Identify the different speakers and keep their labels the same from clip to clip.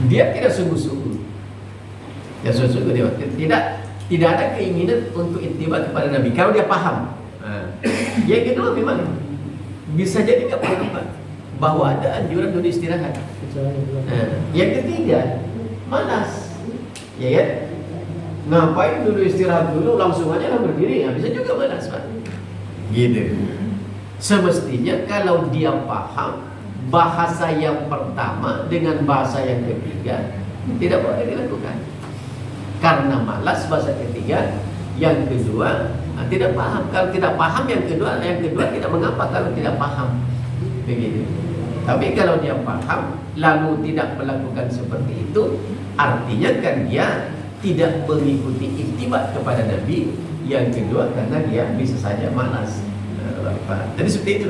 Speaker 1: Dia tidak sungguh-sungguh. Ya sungguh-sungguh dia tidak ada keinginan untuk ittiba kepada Nabi. Kalau dia paham. Yang kedua memang bisa jadi nggak apa-apa bahwa ada anjuran dulu istirahat. Yang ketiga malas, ya kan? Ngapain dulu istirahat dulu langsung aja lah berdiri? Ya, bisa juga malas, Pak. Gitu. Semestinya kalau dia paham bahasa yang pertama dengan bahasa yang ketiga tidak boleh dilakukan. Karena malas bahasa ketiga, yang kedua tidak paham. Kalau tidak paham yang kedua tidak mengapa kalau tidak paham. Begitu. Tapi kalau dia paham lalu tidak melakukan seperti itu, artinya kan dia tidak mengikuti ittiba kepada Nabi. Yang kedua karena dia bisa saja malas. Jadi seperti itu.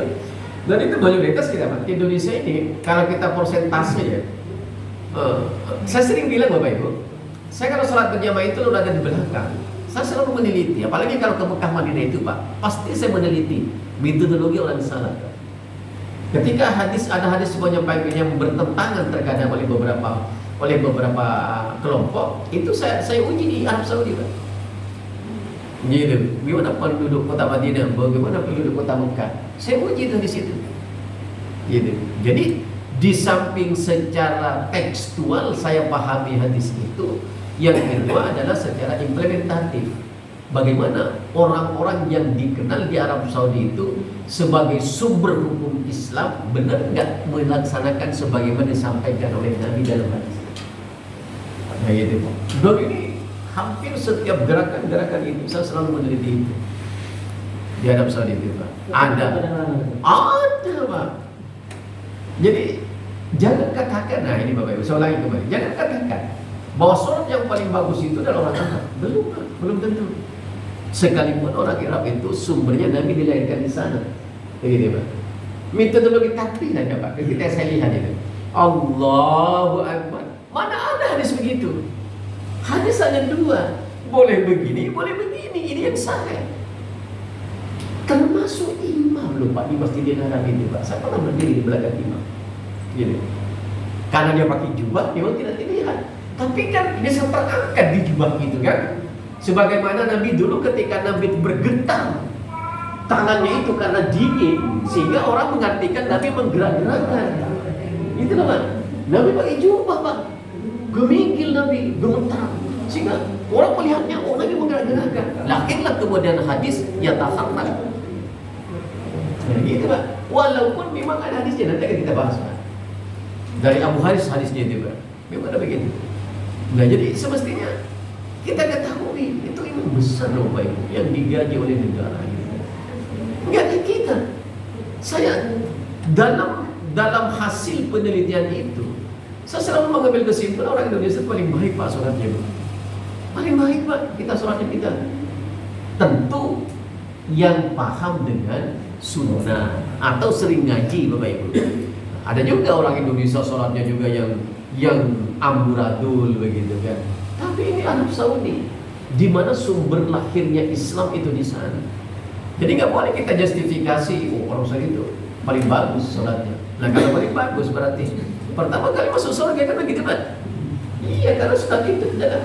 Speaker 1: Dan itu mayoritas kita, Pak. Indonesia ini kalau kita persentase ya, saya sering bilang Bapak Ibu, saya kalau sholat berjamaah itu ada di belakang. Saya selalu meneliti, apalagi kalau ke Mekah Madinah itu, Pak, pasti saya meneliti metodologi orang salat. Ketika ada hadis menyampaikan yang bertentangan terkadang oleh beberapa kelompok, itu saya uji di Arab Saudi, Pak. Gitu. Gimana penduduk kota Madinah, bagaimana penduduk kota Mekah? Saya uji itu di situ. Gitu. Jadi di samping secara tekstual saya pahami hadis itu, yang kedua adalah secara implementatif. Bagaimana orang-orang yang dikenal di Arab Saudi itu sebagai sumber hukum Islam benar nggak melaksanakan sebagaimana disampaikan oleh Nabi dalam hadis. Nah, gitu, Pak. Dan ini hampir setiap gerakan-gerakan itu saya selalu meneliti itu di Arab Saudi itu, Pak. Ada, Pak. Jadi jangan katakan, nah ini Bapak Ibu, saya ulangi kembali, jangan katakan bahwa sholat yang paling bagus itu adalah orang Arab. Belum tentu. Sekalipun orang Arab itu sumbernya Nabi dilahirkan di sana, begitu, Pak. Metodologi takbir aja, Pak. Ketika saya lihat itu, Allahu Akbar, mana ada hadis begitu? Hadis hanya dua, boleh begini, boleh begini. Ini yang sahih. Termasuk imam loh, Pak, di Masjidil Haram itu, Pak. Saya pernah berdiri di belakang imam. Gitu. Karena dia pakai jubah, memang tidak dilihat. Tapi kan bisa terangkat di jubah itu kan. Sebagaimana Nabi dulu ketika Nabi bergetar tangannya itu karena dingin, sehingga orang mengartikan Nabi menggerak-gerakkan. Itu loh, Pak. Nabi pakai jubah, Pak. Gemingkil Nabi, gemetar, sehingga orang melihatnya, oh Nabi menggerak-gerakkan. Lahirlah kemudian hadis ya taharrak. Nah, gitu, Pak. Walaupun memang ada hadisnya, nanti akan kita bahas, Pak. Dari Abu Haris hadisnya itu, Pak. Memang ada begitu. Nah, jadi semestinya kita ketahui itu ilmu besar loh, Pak, yang digaji oleh negara. Enggak ada kita. Saya dalam hasil penelitian itu, saya selalu mengambil kesimpulan orang Indonesia paling baik, Pak, sholatnya, Pak. Paling baik, Pak, kita sholatnya kita. Tentu yang paham dengan sunnah atau sering ngaji, Bapak Ibu. Ada juga orang Indonesia sholatnya juga yang amburadul begitu kan. Tapi ini Arab Saudi, di mana sumber lahirnya Islam itu di sana. Jadi nggak boleh kita justifikasi, oh orang Saudi itu paling bagus sholatnya. Nah kalau paling bagus berarti pertama kali masuk surga kan begitu, Pak? Iya, karena sholat itu adalah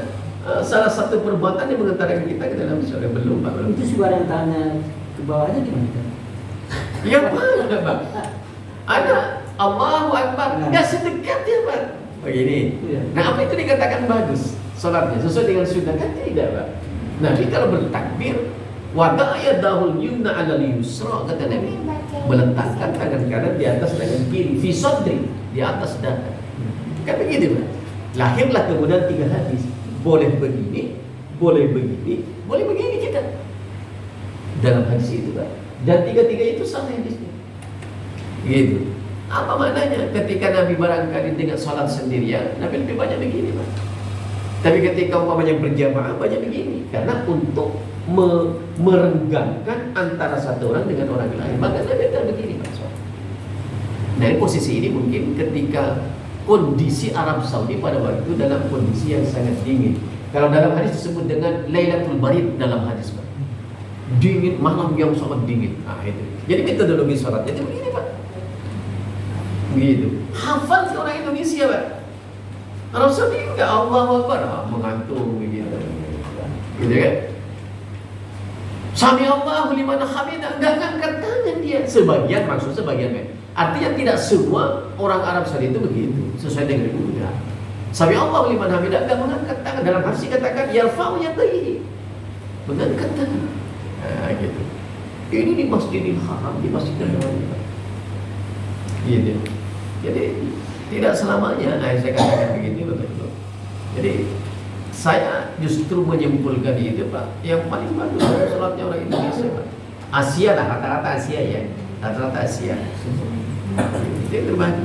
Speaker 1: salah satu perbuatan yang mengantarkan kita ke dalam surga. Belum, Pak, belum.
Speaker 2: Itu suara tanah ke bawahnya gimana?
Speaker 1: Ya mana, Pak? Ada Allahu Akbar, nggak sedekat ya, Pak. Begini. Nah, apa itu dikatakan bagus sholatnya sesuai dengan sunnah? Kan tidak, Pak. Nabi kalau bertakbir, wada'a yadahul yumna 'alal yusra, kata Nabi, meletakkan tangan kanan di atas tangan kiri, fi sadri, di atas dada. Kan begitu, Pak. Lahirlah kemudian 3 hadis. Boleh begini, boleh begini, boleh begini kita. Dalam hadis itu, Pak. Dan 3-3 itu sahih hadisnya. Gitu. Apa maknanya ketika Nabi barangkali dengan sholat sendirian, Nabi lebih banyak begini, Pak. Tapi ketika umpamanya berjamaah banyak begini, karena untuk merenggangkan antara satu orang dengan orang lain. Maka Nabi akan begini, Pak. Nah, posisi ini mungkin ketika kondisi Arab Saudi pada waktu itu dalam kondisi yang sangat dingin. Kalau dalam hadis disebut dengan Lailatul Barid dalam hadis, Pak. Dingin, malam yang sangat dingin. Nah, itu. Jadi metodologi sholatnya itu begini, Pak. Begitu. Hafal ke orang Indonesia, Pak. Arab Saudi enggak, Allahu Akbar, mengantung begitu. Gitu kan? Sami Allahu liman hamidah, enggak ngangkat tangan dia. Sebagian, maksud sebagian kan. Artinya tidak semua orang Arab Saudi itu begitu, sesuai dengan budaya. Sami Allahu liman hamidah, enggak mengangkat tangan. Dalam hadis katakan yarfa'u yadayhi, mengangkat tangan. Nah, gitu. Ini di Masjidil Haram, di Masjidil Haram. Gitu. Jadi tidak selamanya, saya katakan begini betul-betul. Jadi saya justru menyimpulkan itu Pak, yang paling bagus sholatnya orang Indonesia Pak. Asia lah, rata-rata Asia ya, rata-rata Asia. Itu yang terbaik.